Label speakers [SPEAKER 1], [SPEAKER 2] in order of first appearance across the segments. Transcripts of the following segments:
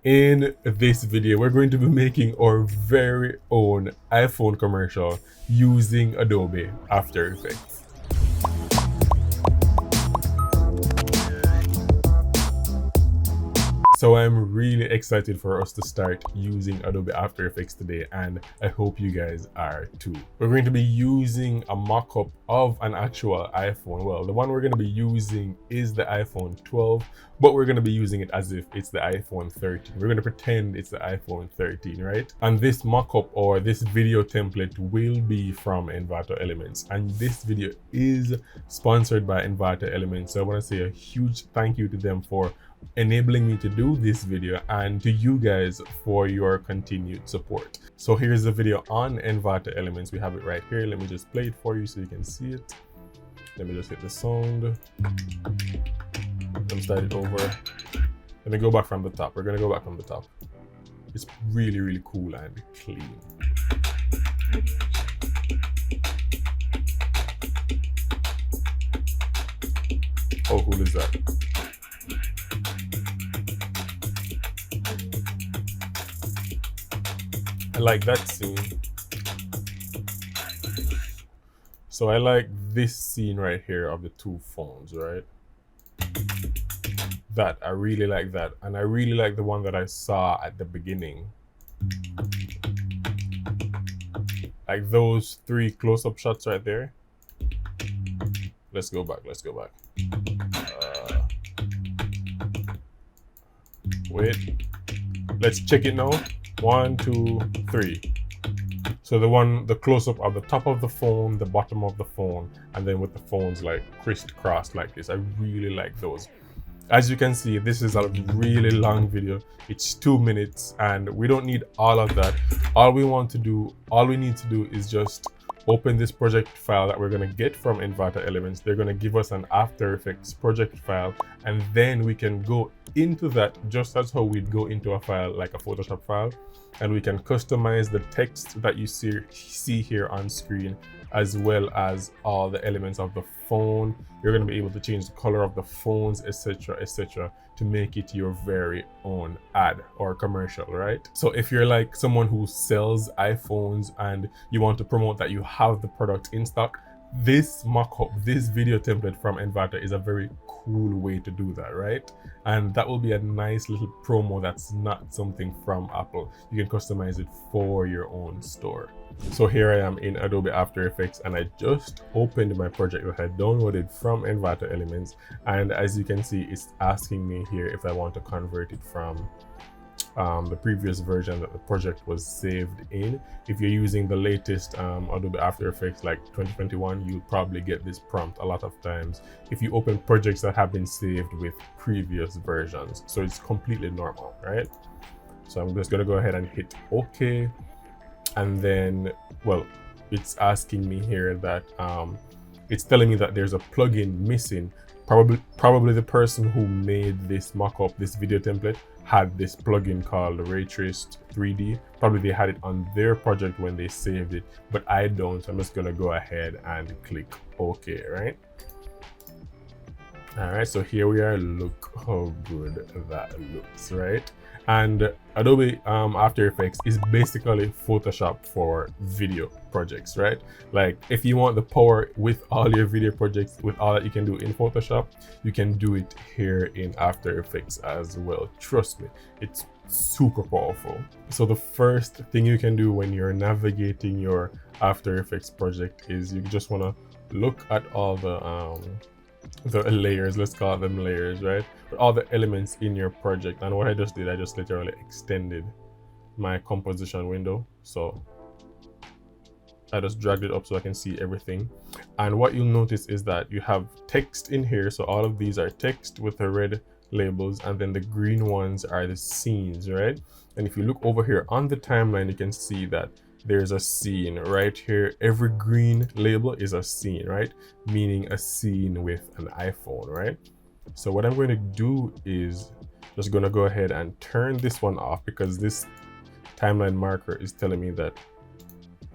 [SPEAKER 1] In this video, we're going to be making our very own iPhone commercial using Adobe After Effects. So I'm really excited for us to start using Adobe After Effects today, and I hope you guys are too. We're going to be using a mock-up of an actual iPhone. Well, the one we're going to be using is the iPhone 12, but we're going to be using it as if it's the iPhone 13. We're going to pretend it's the iPhone 13, right? And this mock-up or this video template will be from Envato Elements, and this video is sponsored by Envato Elements. So I want to say a huge thank you to them for enabling me to do this video, and to you guys for your continued support. So here's the video on Envato Elements. We have it right here. Let me just play it for you so you can see it. Let me just hit the sound. Let me start it over. Let me go back from the top. We're gonna go back from the top. It's really cool and clean. How cool is that? I like that scene. So I like this scene right here of the two phones, right? That, I really like that. And I really like the one that I saw at the beginning. Like those three close-up shots right there. Let's go back, let's go back. Wait, let's check it now. 1, 2, 3. So the close-up of the top of the phone, the bottom of the phone, and then with the phones like crisscrossed like this. I really like those. As you can see, this is a really long video. It's 2 minutes, and we don't need all of that. All we need to do is just open this project file that we're going to get from Envato Elements. They're going to give us an After Effects project file, and then we can go into that just as how we'd go into a file like a Photoshop file, and we can customize the text that you see here on screen, as well as all the elements of the phone. You're going to be able to change the color of the phones, etc., to make it your very own ad or commercial, right? So if you're like someone who sells iPhones and you want to promote that you have the product in stock, this mock-up, this video template from Envato is a very cool way to do that, right? And that will be a nice little promo that's not something from Apple. You can customize it for your own store. So here I am in Adobe After Effects, and I just opened my project that I downloaded from Envato Elements, and as you can see, it's asking me here if I want to convert it from the previous version that the project was saved in. If you're using the latest Adobe After Effects like 2021, you'll probably get this prompt a lot of times if you open projects that have been saved with previous versions. So it's completely normal, right? So I'm just gonna go ahead and hit OK. And then, well, it's asking me here that it's telling me that there's a plugin missing. Probably the person who made this mock-up, this video template, had this plugin called Ray Traced 3D. Probably they had it on their project when they saved it, but I don't. So I'm just gonna go ahead and click OK, right? All right, so here we are. Look how good that looks, right? And Adobe After Effects is basically Photoshop for video projects, right? Like if you want the power with all your video projects, with all that you can do in Photoshop, you can do it here in After Effects as well. Trust me, it's super powerful. So the first thing you can do when you're navigating your After Effects project is you just want to look at all the layers, let's call them layers, right? But all the elements in your project. And what I just did, I just literally extended my composition window. So I just dragged it up so I can see everything. And what you'll notice is that you have text in here. So all of these are text with the red labels, and then the green ones are the scenes, right? And if you look over here on the timeline, you can see that there's a scene right here. Every green label is a scene, right? Meaning a scene with an iPhone, right? So what I'm going to do is just going to go ahead and turn this one off, because this timeline marker is telling me that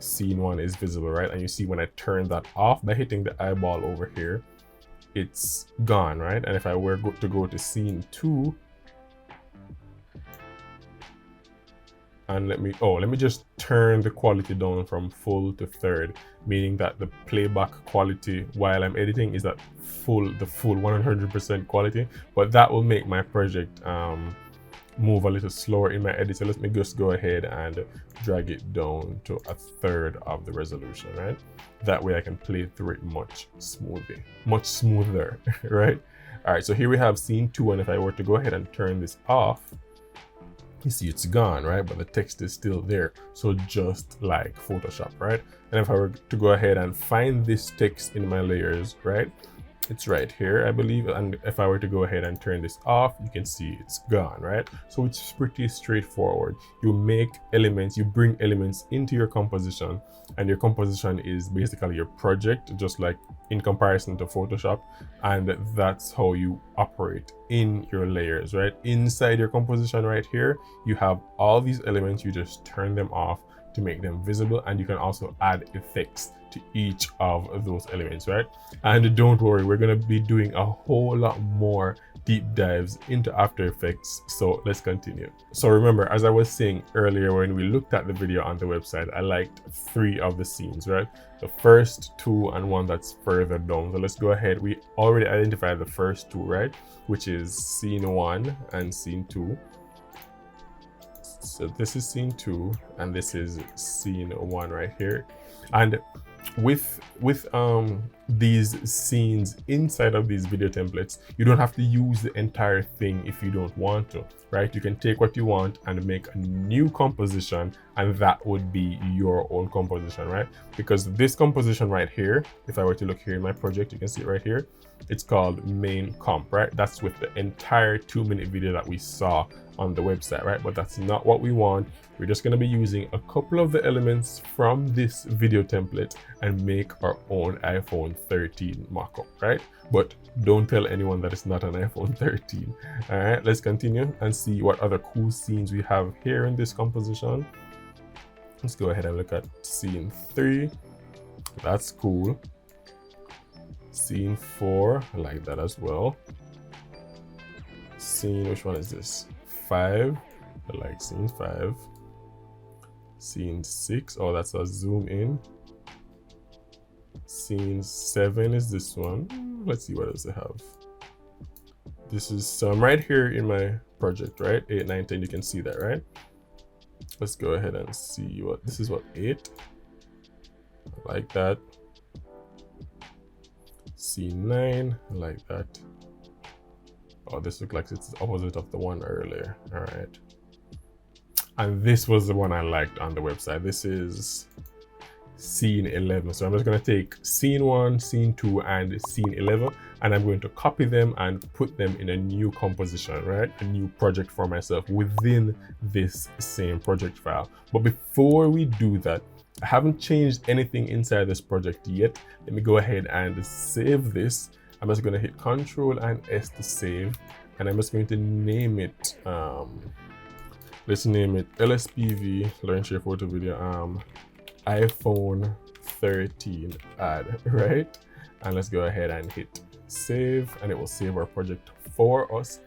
[SPEAKER 1] scene 1 is visible, right? And you see when I turn that off by hitting the eyeball over here, it's gone, right? And if I were to go to scene 2, and let me just turn the quality down from full to third, meaning that the playback quality while I'm editing is at the full 100% quality, but that will make my project move a little slower in my edit. So let me just go ahead and drag it down to a third of the resolution, right? That way I can play through it much smoother, right? All right, so here we have scene 2, and if I were to go ahead and turn this off, you see it's gone, right? But the text is still there. So just like Photoshop, right? And if I were to go ahead and find this text in my layers, right? It's right here, I believe. And if I were to go ahead and turn this off, you can see it's gone, right? So it's pretty straightforward. You make elements, you bring elements into your composition, and your composition is basically your project, just like in comparison to Photoshop. And that's how you operate in your layers, right? Inside your composition right here, you have all these elements. You just turn them off to make them visible, and you can also add effects to each of those elements, right? And don't worry, we're going to be doing a whole lot more deep dives into After Effects, so let's continue. So remember, as I was saying earlier, when we looked at the video on the website, I liked 3 of the scenes, right? The first 2 and one that's further down. So let's go ahead. We already identified the first 2, right? Which is scene 1 and scene 2. So this is scene 2 and this is scene 1 right here. And with these scenes inside of these video templates, you don't have to use the entire thing if you don't want to, right? You can take what you want and make a new composition, and that would be your own composition, right? Because this composition right here, if I were to look here in my project, you can see it right here. It's called main comp, right? That's with the entire 2-minute video that we saw on the website, right? But that's not what we want. We're just going to be using a couple of the elements from this video template and make our own iPhone 13 mockup, right? But don't tell anyone that it's not an iPhone 13. All right, let's continue and see what other cool scenes we have here in this composition. Let's go ahead and look at scene 3. That's cool. Scene 4, I like that as well. Scene, which one is this? 5, I like scene 5. Scene 6, oh, that's a zoom in. Scene 7 is this one. Let's see what else I have. This is some right here in my project, right? 8, 9, 10, you can see that, right? Let's go ahead and see what this is. What 8? I like that. Scene 9, I like that. Oh, this looks like it's the opposite of the one earlier. All right. And this was the one I liked on the website. This is scene 11. So I'm just going to take scene 1, scene 2, and scene 11, and I'm going to copy them and put them in a new composition, right? A new project for myself within this same project file. But before we do that, I haven't changed anything inside this project yet. Let me go ahead and save this. I'm just going to hit Control and S to save, and I'm just going to name it, let's name it LSPV, Learn Share Photo Video, iPhone 13 ad, right? And let's go ahead and hit save, and it will save our project for us.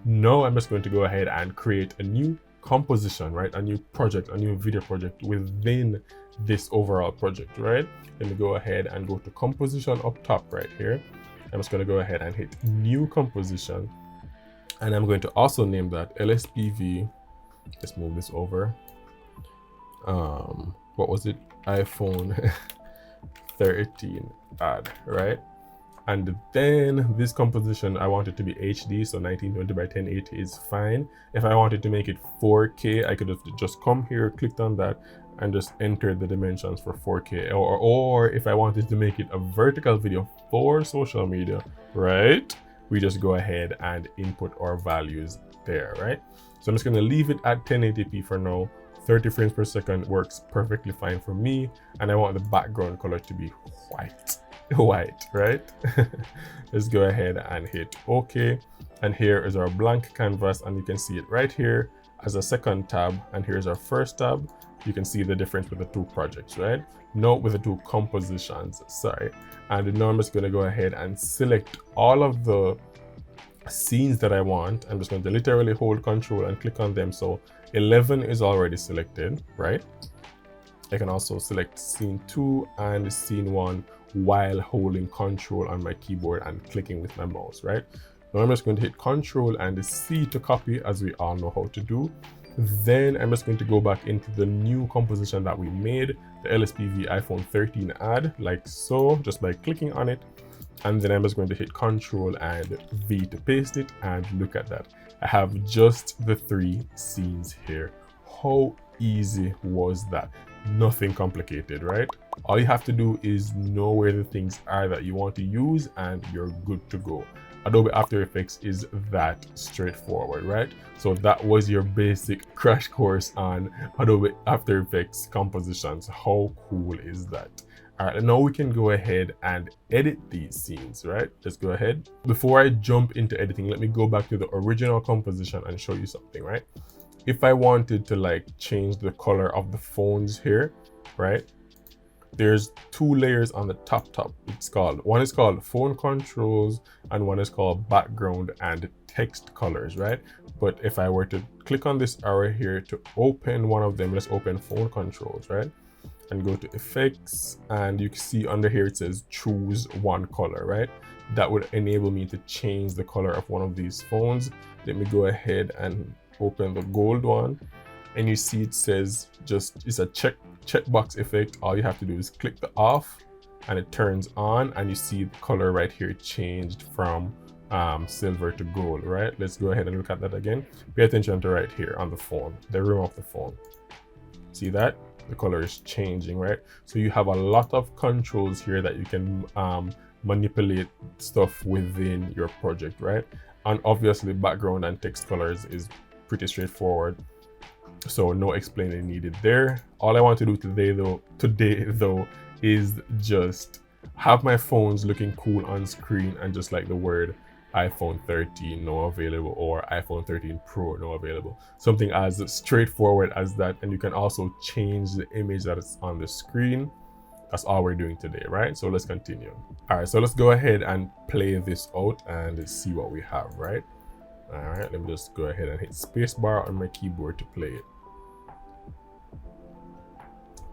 [SPEAKER 1] Now I'm just going to go ahead and create a new composition, right? A new project, a new video project within this overall project, right? Let me go ahead and go to composition up top right here. I'm just going to go ahead and hit new composition, and I'm going to also name that LSPV. Let's move this over. What was it? iPhone 13 ad, right? And then this composition, I want it to be HD, so 1920 by 1080 is fine. If I wanted to make it 4K, I could have just come here, clicked on that, and just enter the dimensions for 4K. Or if I wanted to make it a vertical video for social media, right? We just go ahead and input our values there, right? So I'm just gonna leave it at 1080p for now. 30 frames per second works perfectly fine for me. And I want the background color to be white, right? Let's go ahead and hit OK. And here is our blank canvas, and you can see it right here as a second tab. And here's our first tab. You can see the difference with the 2 projects, right? No, with the 2 compositions, sorry. And now I'm just going to go ahead and select all of the scenes that I want, I'm just going to literally hold control and click on them. So 11 is already selected, right? I can also select scene 2 and scene 1 while holding control on my keyboard and clicking with my mouse, right? Now I'm just going to hit control and C to copy, as we all know how to do. Then I'm just going to go back into the new composition that we made, the LSPV iPhone 13 ad, like so, just by clicking on it. And then I'm just going to hit control and V to paste it, and look at that. I have just the 3 scenes here. How easy was that? Nothing complicated, right? All you have to do is know where the things are that you want to use and you're good to go. Adobe After Effects is that straightforward, right? So that was your basic crash course on Adobe After Effects compositions. How cool is that? All right, and now we can go ahead and edit these scenes, right? Let's go ahead. Before I jump into editing, let me go back to the original composition and show you something, right? If I wanted to like change the color of the phones here, right? There's 2 layers on the top. One is called phone controls and one is called background and text colors, right? But if I were to click on this arrow here to open one of them, let's open phone controls, right? And go to effects, and you can see under here it says choose one color, right? That would enable me to change the color of one of these phones. Let me go ahead and open the gold one, and you see it says it's a checkbox effect. All you have to do is click the off and it turns on, and you see the color right here changed from silver to gold, right? Let's go ahead and look at that again. Pay attention to right here on the phone, the rim of the phone. See that? The color is changing, right? So you have a lot of controls here that you can manipulate stuff within your project, right? And obviously background and text colors is pretty straightforward, so no explaining needed there. All I want to do today though is just have my phones looking cool on screen, and just like the word iPhone 13 now available or iPhone 13 Pro now available. Something as straightforward as that, and you can also change the image that is on the screen. That's all we're doing today, right? So let's continue. All right, so let's go ahead and play this out and see what we have, right? All right, let me just go ahead and hit spacebar on my keyboard to play it.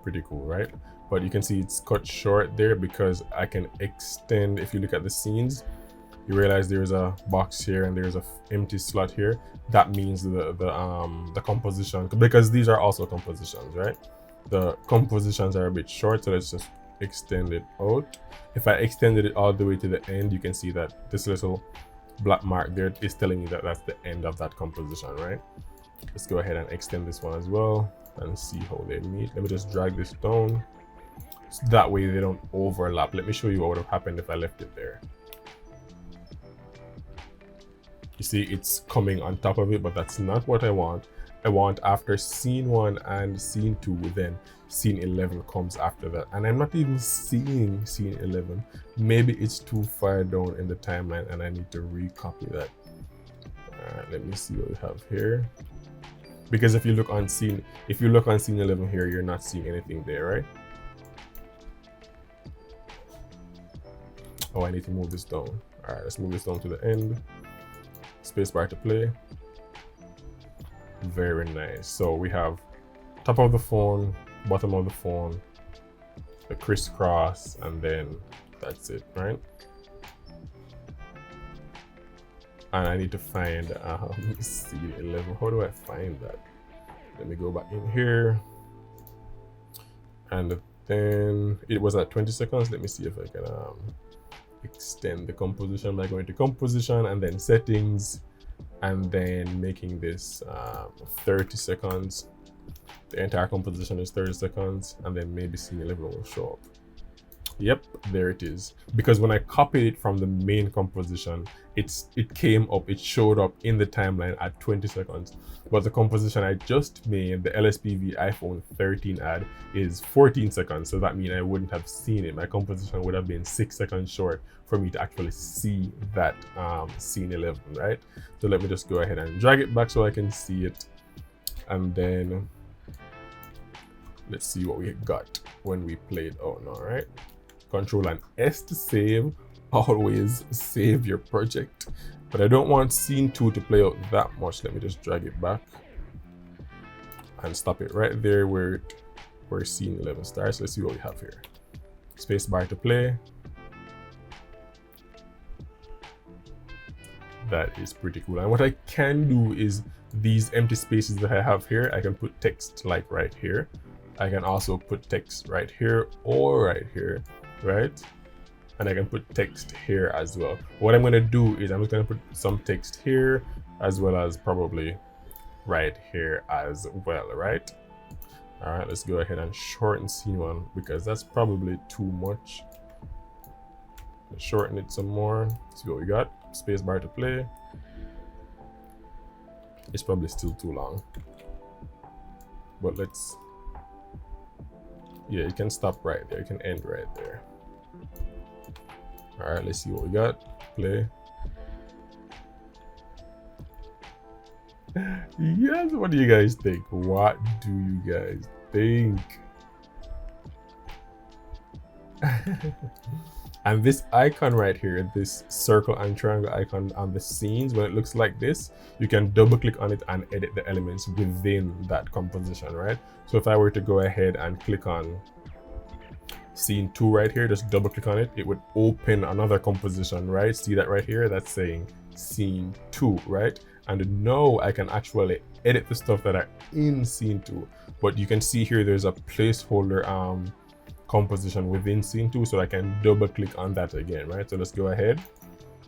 [SPEAKER 1] Pretty cool, right? But you can see it's cut short there because I can extend. If you look at the scenes, you realize there's a box here and there's a empty slot here. That means the composition, because these are also compositions, right? The compositions are a bit short, so let's just extend it out. If I extended it all the way to the end, you can see that this little black mark there is telling me that that's the end of that composition, right? Let's go ahead and extend this one as well and see how they meet. Let me just drag this down so that way they don't overlap. Let me show you what would have happened if I left it there. You see it's coming on top of it, but that's not what I want. I want after scene 1 and scene 2, then scene 11 comes after that. And I'm not even seeing scene 11. Maybe it's too far down in the timeline and I need to recopy that. All right, let me see what we have here. Because if you look on scene 11 here, you're not seeing anything there, right? Oh, I need to move this down. All right, let's move this down to the end. Spacebar to play. Very nice. So we have top of the phone, bottom of the phone, the crisscross, and then that's it, right? And I need to find scene 11. How do I find that? Let me go back in here, and then it was at 20 seconds. Let me see if I can extend the composition by going to composition and then settings, and then making this 30 seconds. The entire composition is 30 seconds, and then maybe scene 11 will show up. Yep, there it is. Because when I copied it from the main composition, it came up, it showed up in the timeline at 20 seconds. But the composition I just made, the LSPV iPhone 13 ad, is 14 seconds. So that means I wouldn't have seen it. My composition would have been 6 seconds short for me to actually see that scene 11, right? So let me just go ahead and drag it back so I can see it. And then let's see what we got when we played. Oh no, right? Control and S to save, always save your project. But I don't want scene 2 to play out that much. Let me just drag it back and stop it right there where scene 11 starts. Let's see what we have here. Spacebar to play. That is pretty cool. And what I can do is these empty spaces that I have here, I can put text like right here. I can also put text right here or right here, right? And I can put text here as well. What I'm going to do is I'm just going to put some text here as well as probably right here as well, right? All right, let's go ahead and shorten scene 1 because that's probably too much. Let's shorten it some more. See what we got. Spacebar to play. It's probably still too long, but let's, yeah, you can stop right there. You can end right there. All right, let's see what we got. Play. Yes, what do you guys think? What do you guys think? And this icon right here, this circle and triangle icon on the scenes, when it looks like this, you can double click on it and edit the elements within that composition, right? So if I were to go ahead and click on scene 2 right here, just double click on it, it would open another composition, right? See that right here? That's saying scene 2, right? And now I can actually edit the stuff that are in scene 2. But you can see here there's a placeholder composition within scene 2, so I can double click on that again, right? So let's go ahead,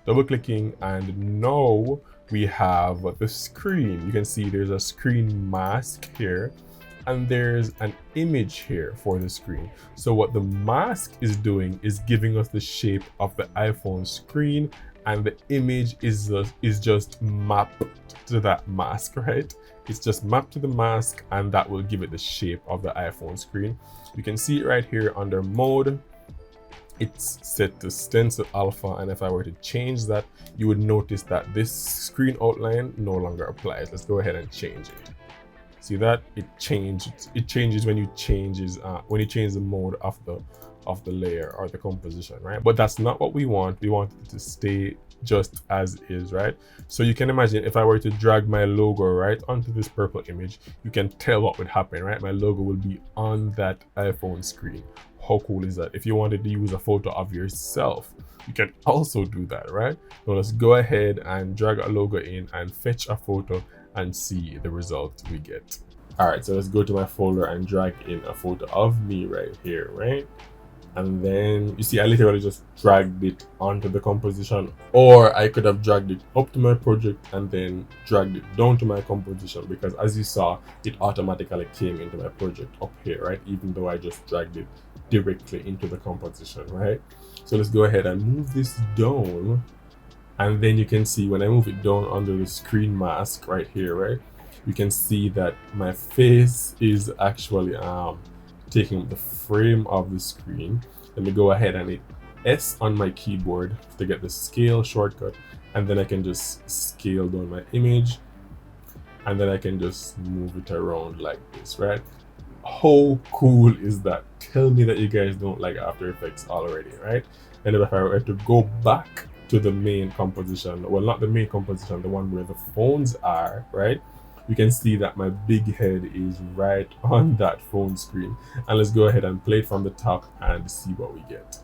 [SPEAKER 1] double clicking, and now we have the screen. You can see there's a screen mask here and there's an image here for the screen. So what the mask is doing is giving us the shape of the iPhone screen, and the image is just mapped to that mask, right? It's just mapped to the mask, and that will give it the shape of the iPhone screen. You can see it right here under mode. It's set to stencil alpha, and if I were to change that, you would notice that this screen outline no longer applies. Let's go ahead and change it. See that it changes when you change the mode of the layer or the composition, right? But that's not what we want. We want it to stay just as is, right? So you can imagine if I were to drag my logo right onto this purple image, you can tell what would happen, right? My logo will be on that iPhone screen. How cool is that? If you wanted to use a photo of yourself, you can also do that, right? So let's go ahead and drag a logo in and fetch a photo and see the result we get. All right, so let's go to my folder and drag in a photo of me right here, right? And then you see I literally just dragged it onto the composition, or I could have dragged it up to my project and then dragged it down to my composition, because as you saw, it automatically came into my project up here, right? Even though I just dragged it directly into the composition, right? So let's go ahead and move this down, and then you can see when I move it down under the screen mask right here, right? You can see that my face is actually taking up the frame of the screen. Let me go ahead and hit S on my keyboard to get the scale shortcut, and then I can just scale down my image, and then I can just move it around like this, right? How cool is that? Tell me that you guys don't like After Effects already, right? And if I were to go back to the main composition, well, not the main composition, the one where the phones are, right? You can see that my big head is right on that phone screen. And let's go ahead and play it from the top and see what we get.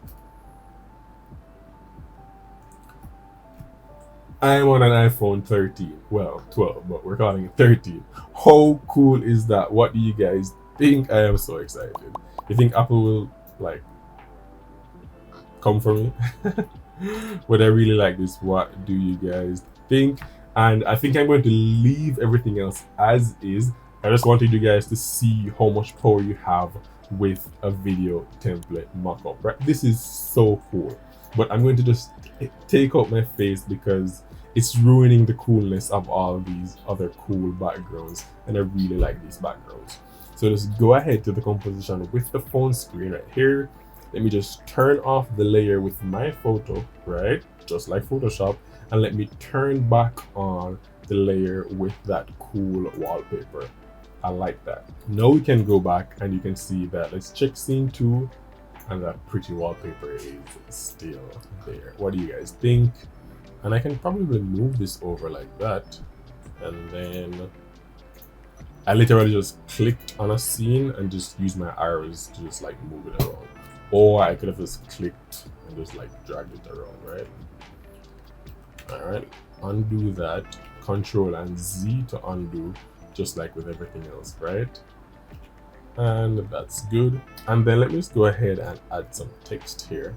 [SPEAKER 1] I'm on an iPhone 13, well 12, but we're calling it 13. How cool is that? What do you guys think? I am so excited. You think Apple will like come for me? Would I really like this? What do you guys think? And I think I'm going to leave everything else as is. I just wanted you guys to see how much power you have with a video template mockup, right? This is so cool. But I'm going to just take out my face because it's ruining the coolness of all these other cool backgrounds, and I really like these backgrounds. So let's go ahead to the composition with the phone screen right here. Let me just turn off the layer with my photo, right? Just like Photoshop. And let me turn back on the layer with that cool wallpaper. I like that. Now we can go back and you can see that. Let's check scene 2. and that pretty wallpaper is still there. What do you guys think? And I can probably move this over like that, and then I literally just clicked on a scene and just used my arrows to just like move it around. Or I could have just clicked and just like dragged it around, right? Alright, undo that, Control and Z to undo, just like with everything else, right? And that's good. And then let me just go ahead and add some text here.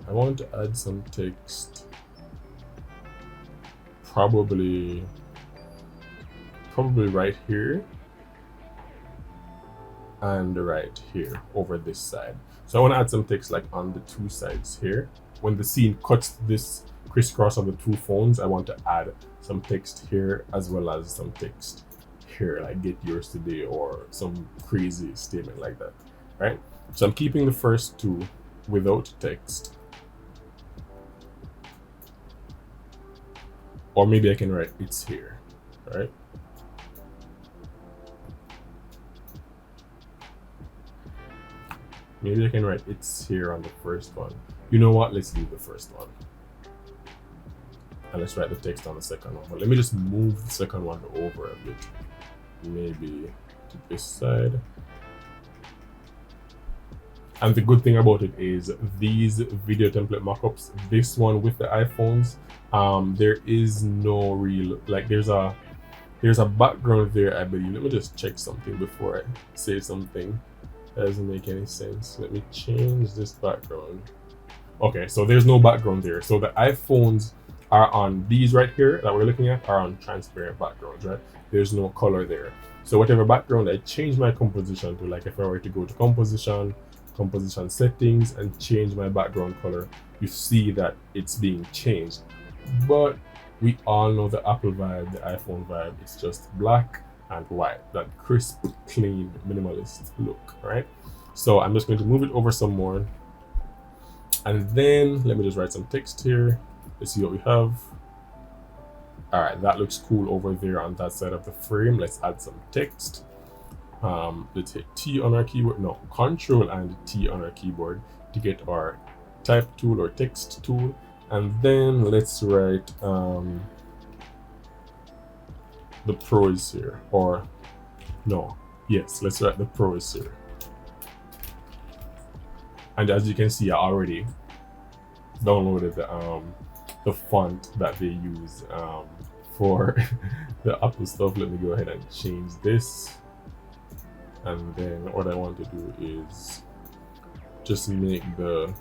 [SPEAKER 1] I want to add some text, probably right here and right here over this side. So I want to add some text like on the two sides here. When the scene cuts this crisscross of the two phones, I want to add some text here as well as some text here, like get yours today or some crazy statement like that, right? So I'm keeping the first two without text, or maybe I can write it's here, right? Maybe I can write it's here on the first one. You know what, let's leave the first one and let's write the text on the second one. But let me just move the second one over a bit, maybe to this side. And the good thing about it is these video template mockups, this one with the iPhones, there is no real, like there's a background there, I believe. Let me just check something before I say something that doesn't make any sense. Let me change this background. Okay, so there's no background there. So the iPhones are on these right here that we're looking at are on transparent backgrounds, right? There's no color there. So whatever background I change my composition to, like if I were to go to composition settings and change my background color, you see that it's being changed. But we all know the Apple vibe, the iPhone vibe, it's just black and white, that crisp, clean, minimalist look, right? So I'm just going to move it over some more, and then let me just write some text here. Let's see what we have. All right, that looks cool over there on that side of the frame. Let's add some text. Let's hit T on our keyboard, no, Control and T on our keyboard to get our type tool or text tool, and then let's write the pros here, or no, yes, let's write the pros here. And as you can see, I already downloaded the font that they use for the Apple stuff. Let me go ahead and change this, and then what I want to do is just make the,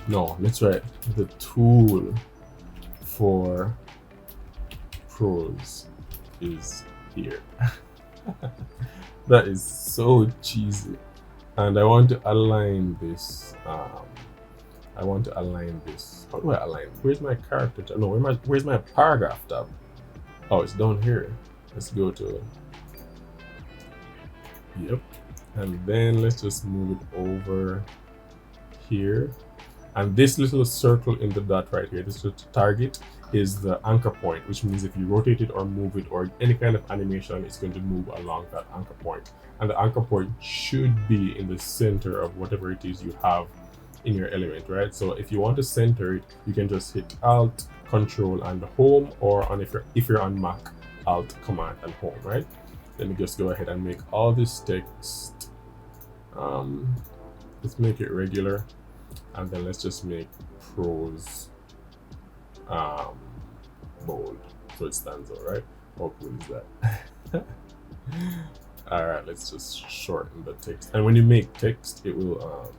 [SPEAKER 1] no, let's write the tool for pros is here. That is so cheesy. And I want to align this. I want to align this. How do I align? Where's my character tab? No, where's my paragraph tab? Oh, it's down here. Let's go to it. Yep. And then let's just move it over here. And this little circle in the dot right here, this little target, is the anchor point, which means if you rotate it or move it or any kind of animation, it's going to move along that anchor point. And the anchor point should be in the center of whatever it is you have in your element, right? So if you want to center it, you can just hit Alt, Control, and Home, or on if you're on Mac, Alt, Command, and Home, right? Let me just go ahead and make all this text. Let's make it regular, and then let's just make pros bold so it stands out, right? How cool is that? All right, let's just shorten the text. And when you make text, it will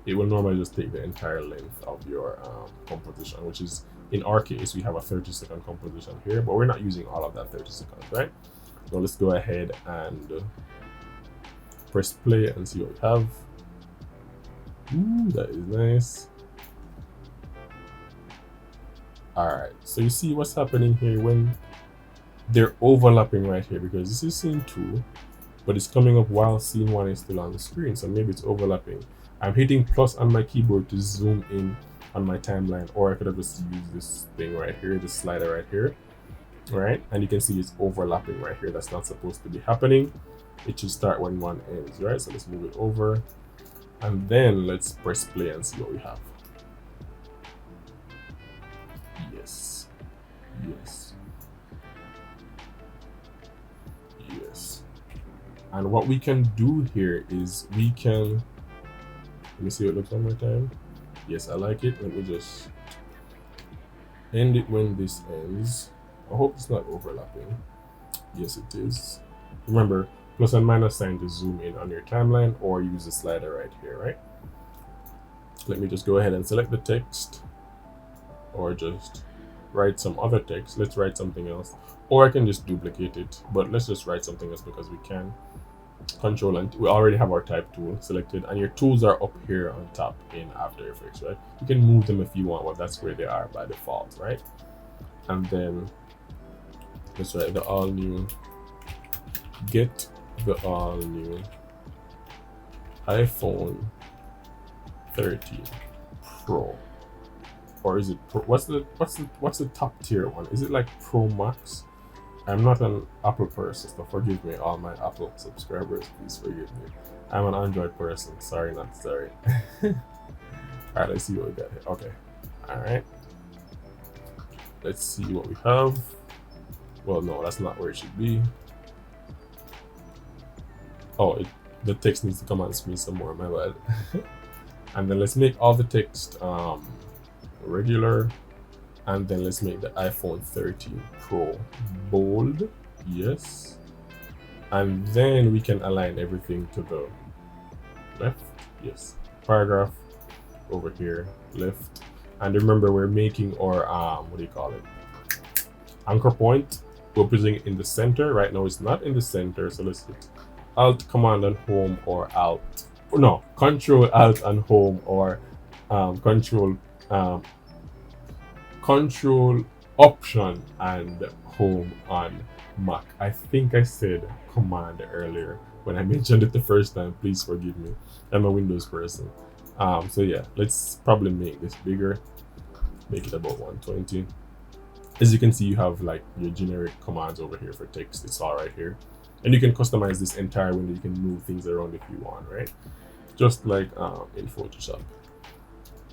[SPEAKER 1] normally just take the entire length of your composition, which is, in our case, we have a 30-second composition here, but we're not using all of that 30 seconds, right? So let's go ahead and press play and see what we have. Ooh, that is nice. All right, so you see what's happening here when they're overlapping right here, because this is scene 2, but it's coming up while scene 1 is still on the screen, so maybe it's overlapping. I'm hitting plus on my keyboard to zoom in on my timeline, or I could have just used this thing right here, this slider right here, right? And you can see it's overlapping right here. That's not supposed to be happening. It should start when one ends, right? So let's move it over, and then let's press play and see what we have. Yes, yes, yes. And what we can do here is we can, let me see what it looks one more time. Yes, I like it. Let me just end it when this ends. I hope it's not overlapping. Yes, it is. Remember, plus and minus sign to zoom in on your timeline, or use the slider right here, right? Let me just go ahead and select the text, or just write some other text. Let's write something else, or I can just duplicate it, but let's just write something else because we can. Control, and we already have our type tool selected, and your tools are up here on top in After Effects, right? You can move them if you want, but that's where they are by default, right? And then let's write the all new, get the all new iPhone 13 Pro, or is it Pro? What's the top tier one? Is it like Pro Max? I'm not an Apple person, so forgive me, all my Apple subscribers, please forgive me. I'm an Android person, sorry, not sorry. All right, let's see what we got here. Okay, all right. Let's see what we have. Well, no, that's not where it should be. Oh, the text needs to come on screen some more, my bad. And then let's make all the text regular. And then let's make the iPhone 13 Pro bold, yes. And then we can align everything to the left, yes. Paragraph over here, left. And remember, we're making our, what do you call it? Anchor point. We're putting it in the center. Right now it's not in the center, so let's hit Alt, Command, and Home, or Alt. No, Control, Alt, and Home, or Control, Option, and Home on Mac. I think I said Command earlier when I mentioned it the first time. Please forgive me. I'm a Windows person. So yeah, let's probably make this bigger. Make it about 120. As you can see, you have like your generic commands over here for text. It's all right here. And you can customize this entire window. You can move things around if you want, right? Just like in Photoshop.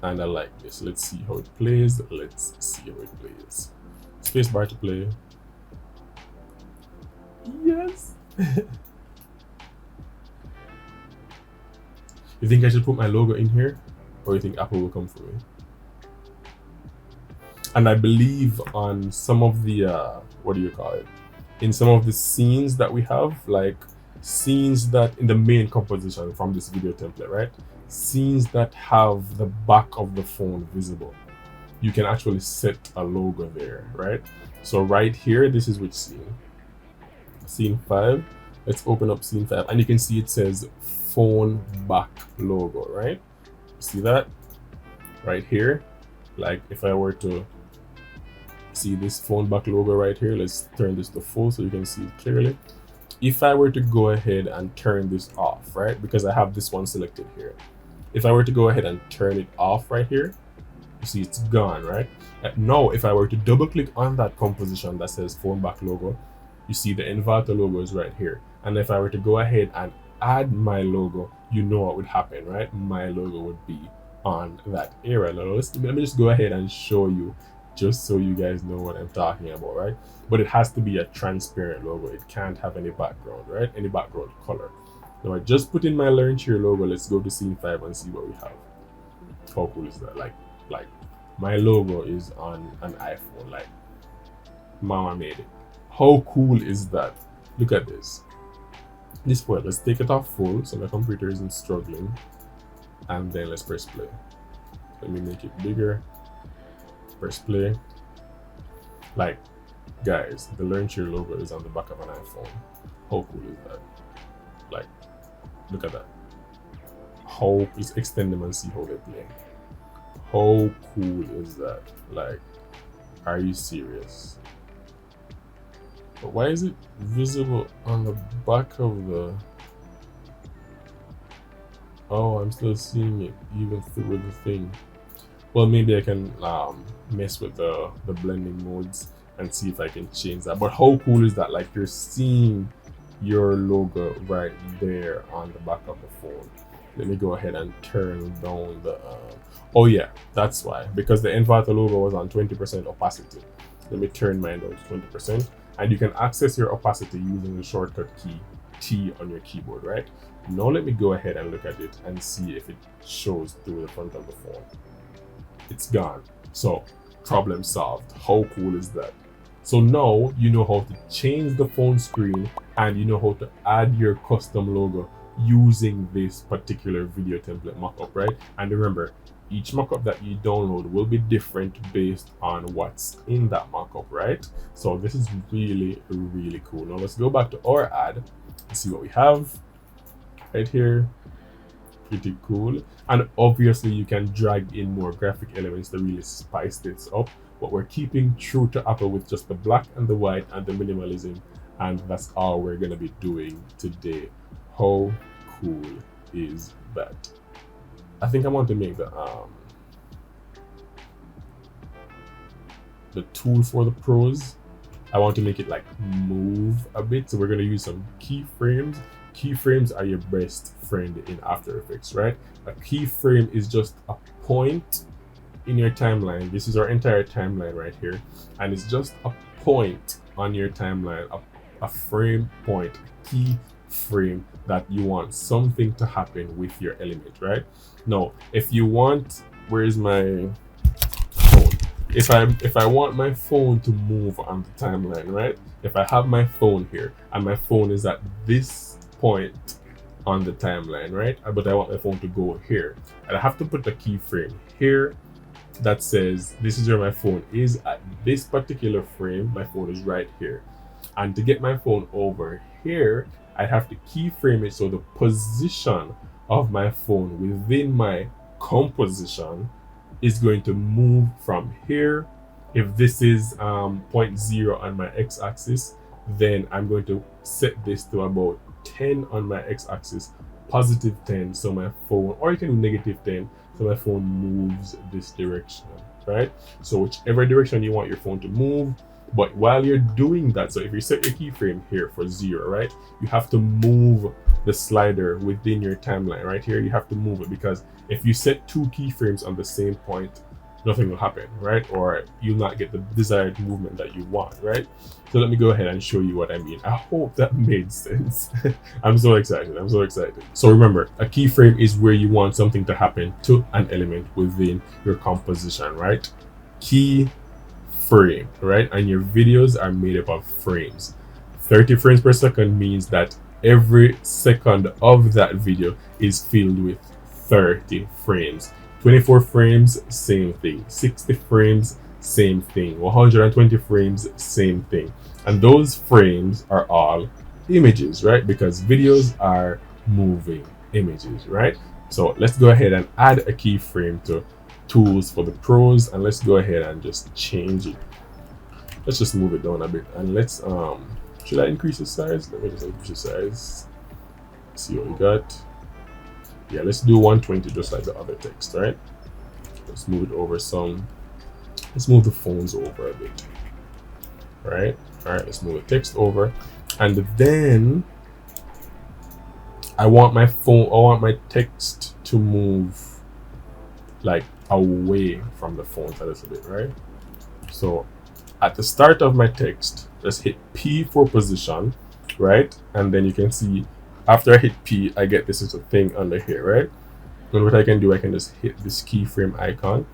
[SPEAKER 1] And I like this. Let's see how it plays. Let's see how it plays. Spacebar to play. Yes. You think I should put my logo in here, or you think Apple will come for me? And I believe on some of the what do you call it? In some of the scenes that we have, like scenes that in the main composition from this video template, right? Scenes that have the back of the phone visible, you can actually set a logo there, right? So right here, this is which scene? Scene 5. Let's open up scene 5, and you can see it says phone back logo, right? See that right here? Like if I were to see this phone back logo right here, let's turn this to full so you can see it clearly. If I were to go ahead and turn this off, right? Because I have this one selected here. If I were to go ahead and turn it off right here, you see it's gone, right? Now, if I were to double click on that composition that says phone back logo, you see the Envato logo is right here. And if I were to go ahead and add my logo, you know what would happen, right? My logo would be on that area. Now, let me just go ahead and show you, just so you guys know what I'm talking about, right? But it has to be a transparent logo. It can't have any background, right? Any background color. Now I just put in my Learn Cheer logo. Let's go to scene 5 and see what we have. How cool is that? Like my logo is on an iPhone. Like mama made it. How cool is that? Look at this. This point, let's take it off full so my computer isn't struggling. And then let's press play. Let me make it bigger. Press play. Like, guys, the Learn Cheer logo is on the back of an iPhone. How cool is that? Like, look at that. How, let's extend them and see how they play. How cool is that? Like, are you serious? But why is it visible on the back of the... Oh, I'm still seeing it even through the thing. Well, maybe I can mess with the blending modes. and see if I can change that. But how cool is that? Like, you're seeing your logo right there on the back of the phone. Let me go ahead and turn down the oh yeah, that's why, because the Envato logo was on 20% opacity. Let me turn mine down to 20%, and you can access your opacity using the shortcut key T on your keyboard, right? Now let me go ahead and look at it and see if it shows through the front of the phone. It's gone. So problem solved. How cool is that? So now you know how to change the phone screen, and you know how to add your custom logo using this particular video template mockup, right? And remember, each mockup that you download will be different based on what's in that mockup, right? So this is really, really cool. Now let's go back to our ad and see what we have right here. Pretty cool. And obviously you can drag in more graphic elements to really spice this up, but we're keeping true to Apple with just the black and the white and the minimalism, and that's all we're going to be doing today. How cool is that? I think I want to make the tool for the pros, I want to make it like move a bit. So we're going to use some keyframes. Keyframes are your best friend in After Effects, right? A keyframe is just a point in your timeline. This is our entire timeline right here, and it's just a point on your timeline, a frame point, a key frame that you want something to happen with your element, right? Now if you want, where's my phone? If I want my phone to move on the timeline, right? If I have my phone here and my phone is at this point on the timeline, right? But I want my phone to go here, and I have to put a keyframe here that says this is where my phone is at this particular frame. My phone is right here, and to get my phone over here, I have to keyframe it so the position of my phone within my composition is going to move from here. If this is 0.0 on my x-axis, then I'm going to set this to about 10 on my x-axis, positive 10, so my phone, or you can do negative 10, so my phone moves this direction, right? So whichever direction you want your phone to move. But while you're doing that, so if you set your keyframe here for 0, right, you have to move the slider within your timeline right here. You have to move it, because if you set 2 keyframes on the same point, nothing will happen, right? Or you'll not get the desired movement that you want, right? So let me go ahead and show you what I mean. I hope that made sense. I'm so excited. I'm so excited. So remember, a keyframe is where you want something to happen to an element within your composition, right? Key frame, right? And your videos are made up of frames. 30 frames per second means that every second of that video is filled with 30 frames. 24 frames, same thing. 60 frames, same thing. 120 frames, same thing. And those frames are all images, right? Because videos are moving images, right? So let's go ahead and add a keyframe to tools for the pros, and let's go ahead and just change it. Let's just move it down a bit, and let's should I increase the size? Let me just increase the size. See what we got. Yeah, let's do 120, just like the other text, right? Let's move it over some. Let's move the phones over a bit. Right? All right, let's move the text over, and then I want my text to move like away from the phones a little bit, right? So at the start of my text, just hit P for position, right? And then you can see after I hit P, I get this little thing under here, right? And what I can do, I can just hit this keyframe icon,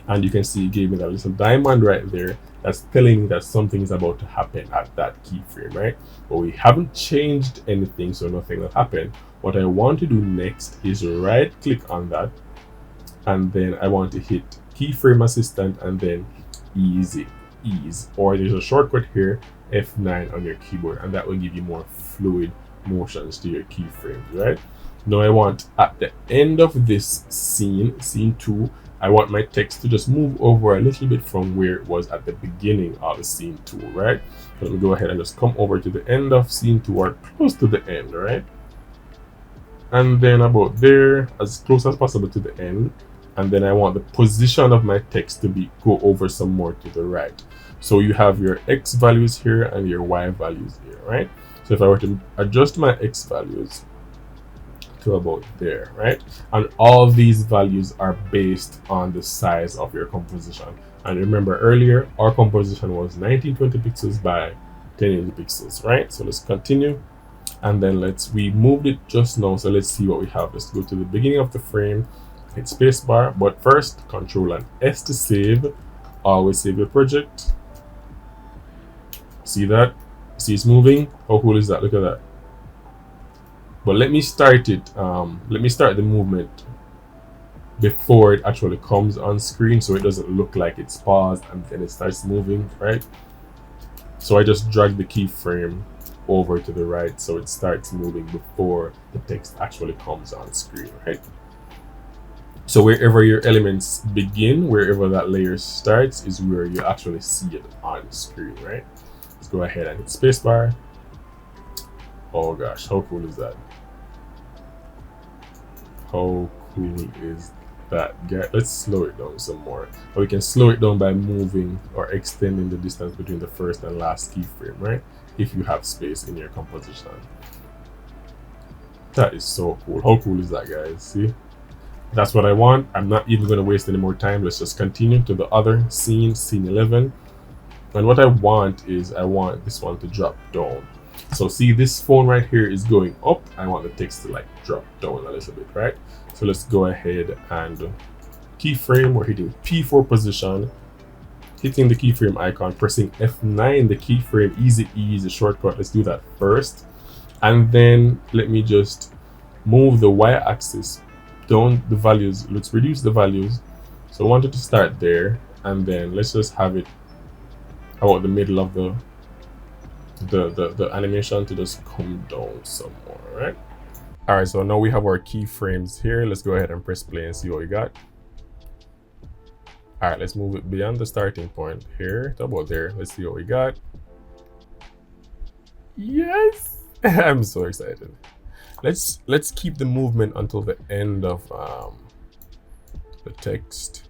[SPEAKER 1] and you can see it gave me that little diamond right there that's telling me that something is about to happen at that keyframe, right? But we haven't changed anything, so nothing will happen. What I want to do next is right click on that, and then I want to hit keyframe assistant and then ease, or there's a shortcut here, F9 on your keyboard, and that will give you more fluid motions to your keyframes, right? Now I want at the end of this scene 2, I want my text to just move over a little bit from where it was at the beginning of the scene 2, right? So let me go ahead and just come over to the end of scene 2, or close to the end, right? And then about there, as close as possible to the end. and then I want the position of my text to be go over some more to the right. So you have your X values here and your Y values here, right? So if I were to adjust my X values to about there, right? And all these values are based on the size of your composition. And remember earlier, our composition was 1920 pixels by 1080 pixels, right? So let's continue. And then we moved it just now. So let's see what we have. Let's go to the beginning of the frame, hit spacebar, but first Control and S to save. Always save your project. See that? See it's moving? How cool is that? Look at that. But let me start it. Let me start the movement before it actually comes on screen, so it doesn't look like it's paused and then it starts moving, right? So I just drag the keyframe over to the right so it starts moving before the text actually comes on screen, right? So wherever your elements begin, wherever that layer starts, is where you actually see it on screen, right? Let's go ahead and hit spacebar. Oh gosh, how cool is that? How cool is that? Let's slow it down some more. But we can slow it down by moving or extending the distance between the first and last keyframe, right? If you have space in your composition. That is so cool. How cool is that, guys? See? That's what I want. I'm not even going to waste any more time. Let's just continue to the other scene, scene 11. And what I want is I want this one to drop down. So see, this phone right here is going up. I want the text to like drop down a little bit, right? So let's go ahead and keyframe. We're hitting P4 position, hitting the keyframe icon, pressing F9, the keyframe easy ease, shortcut. Let's do that first. And then let me just move the y-axis down the values. Let's reduce the values. So I wanted to start there, and then let's just have it about the middle of the animation to just come down some more, right? All right, so now we have our keyframes here. Let's go ahead and press play and see what we got. All right, let's move it beyond the starting point here to about there. Let's see what we got. Yes, I'm so excited. Let's keep the movement until the end of the text.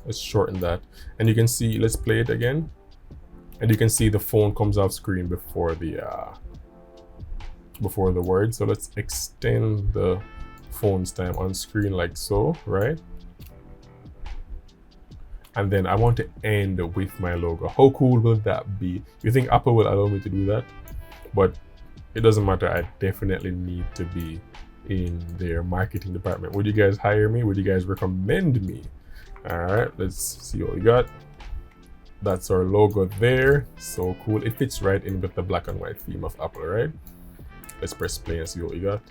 [SPEAKER 1] Let's shorten that, and you can see. Let's play it again. And you can see the phone comes off screen before the word. So let's extend the phone's time on screen like so, right? And then I want to end with my logo. How cool will that be? You think Apple will allow me to do that? But it doesn't matter. I definitely need to be in their marketing department. Would you guys hire me? Would you guys recommend me? All right, let's see what we got. That's our logo there. So cool. It fits right in with the black and white theme of Apple, right? Let's press play and see what we got.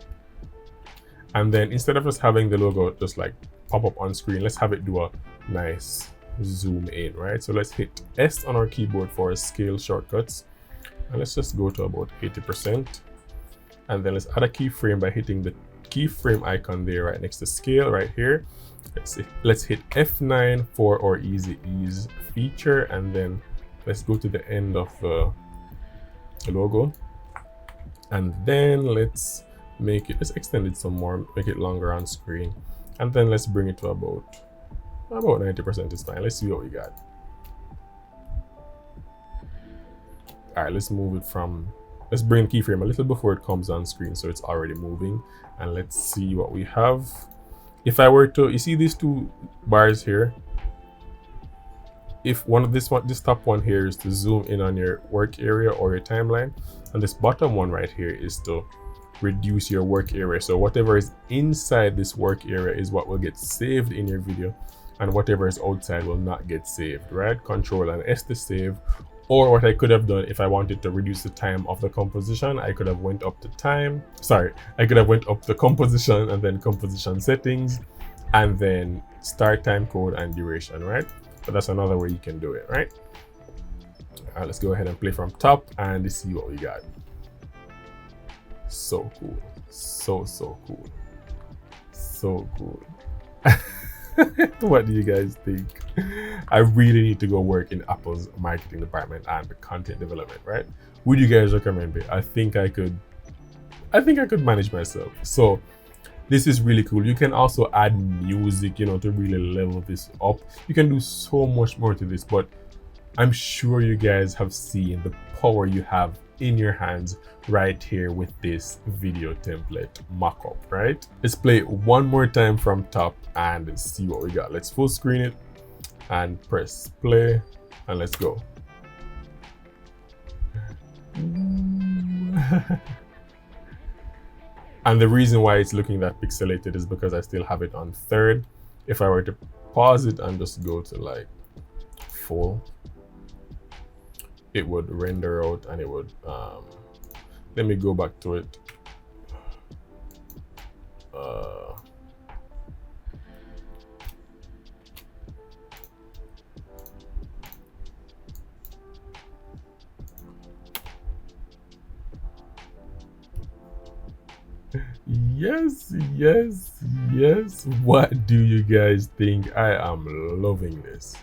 [SPEAKER 1] And then instead of just having the logo just like pop up on screen, let's have it do a nice zoom in, right? So let's hit S on our keyboard for scale shortcuts. And let's just go to about 80%. And then let's add a keyframe by hitting the keyframe icon there right next to scale right here. Let's hit F9 for our easy ease feature, and then let's go to the end of the logo, and then let's extend it some more, make it longer on screen, and then let's bring it to about 90% is fine. Let's see what we got. All right, let's move it from, let's bring the keyframe a little before it comes on screen so it's already moving, and let's see what we have. If I were to, you see these two bars here, if this top one here is to zoom in on your work area or your timeline, and this bottom one right here is to reduce your work area. So whatever is inside this work area is what will get saved in your video, and whatever is outside will not get saved, right? Control and S to save. Or what I could have done if I wanted to reduce the time of the composition, I could have went up to I could have went up to composition and then composition settings and then start time code and duration, right? But that's another way you can do it, right? All right, let's go ahead and play from top and see what we got. So cool. So cool. So cool. What do you guys think? I really need to go work in Apple's marketing department and content development, right? Would you guys recommend it? I think I could manage myself. So This is really cool. You can also add music, you know, to really level this up. You can do so much more to this, but I'm sure you guys have seen the power you have in your hands right here with this video template mockup, right? Let's play it one more time from top and see what we got. Let's full screen it and press play and let's go. And the reason why it's looking that pixelated is because I still have it on third. If I were to pause it and just go to like full, it would render out and it would, let me go back to it. Yes, yes, yes. What do you guys think? I am loving this.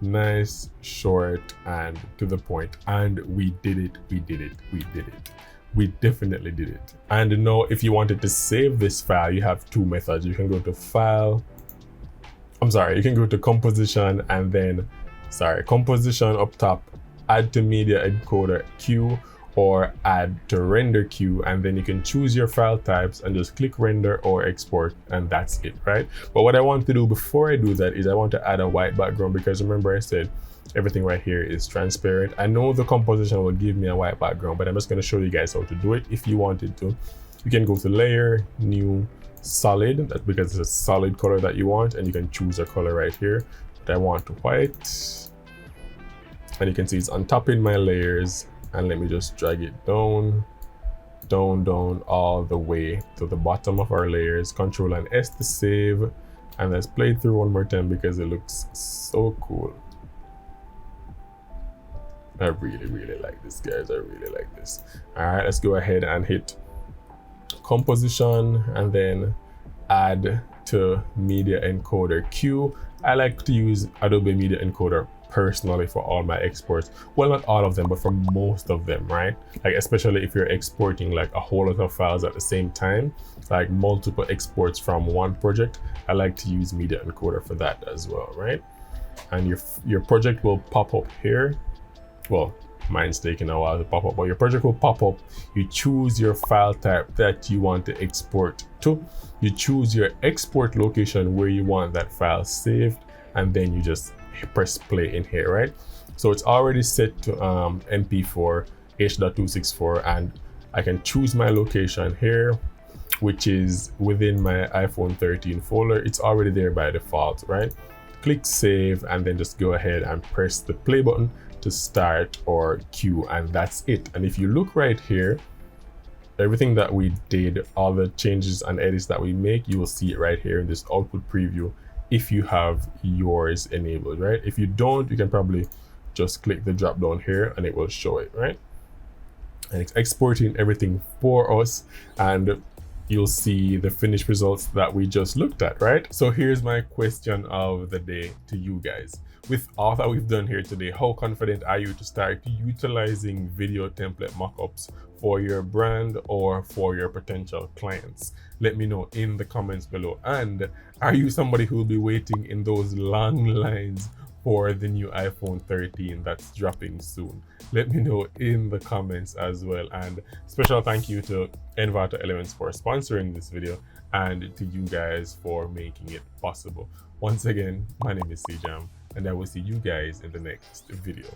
[SPEAKER 1] Nice, short, and to the point. And we did it, we did it, we did it. We definitely did it. And now if you wanted to save this file, you have two methods. You can go to file, you can go to composition and then, composition up top, add to media encoder queue, or add to render queue, and then you can choose your file types and just click render or export, and that's it, right? But what I want to do before I do that is I want to add a white background, because remember I said everything right here is transparent. I know the composition will give me a white background, but I'm just going to show you guys how to do it. If you wanted to, you can go to layer, new, solid, that's because it's a solid color that you want, and you can choose a color right here. But I want white, and you can see it's on top in my layers. And let me just drag it down, down, all the way to the bottom of our layers. Control and S to save. And let's play it through one more time because it looks so cool. I really, really like this, guys. I really like this. All right, let's go ahead and hit composition and then add to media encoder queue. I like to use Adobe Media Encoder personally for all my exports. Well, not all of them, but for most of them, right? Like especially if you're exporting like a whole lot of files at the same time, like multiple exports from one project, I like to use Media Encoder for that as well, right? And your project will pop up here. Well, mine's taking a while to pop up, but your project will pop up. You choose your file type that you want to export to. You choose your export location where you want that file saved, and then you just press play in here, right? So it's already set to MP4 H.264, and I can choose my location here, which is within my iPhone 13 folder. It's already there by default, right? Click save and then just go ahead and press the play button to start or queue, and that's it. And if you look right here, everything that we did, all the changes and edits that we make, you will see it right here in this output preview if you have yours enabled, right? If you don't, you can probably just click the drop down here and it will show it, right? And it's exporting everything for us, and you'll see the finished results that we just looked at, right? So here's my question of the day to you guys. With all that we've done here today, how confident are you to start utilizing video template mockups for your brand or for your potential clients? Let me know in the comments below. And are you somebody who will be waiting in those long lines for the new iPhone 13 that's dropping soon? Let me know in the comments as well. And special thank you to Envato Elements for sponsoring this video, and to you guys for making it possible. Once again, my name is Cjam, and I will see you guys in the next video.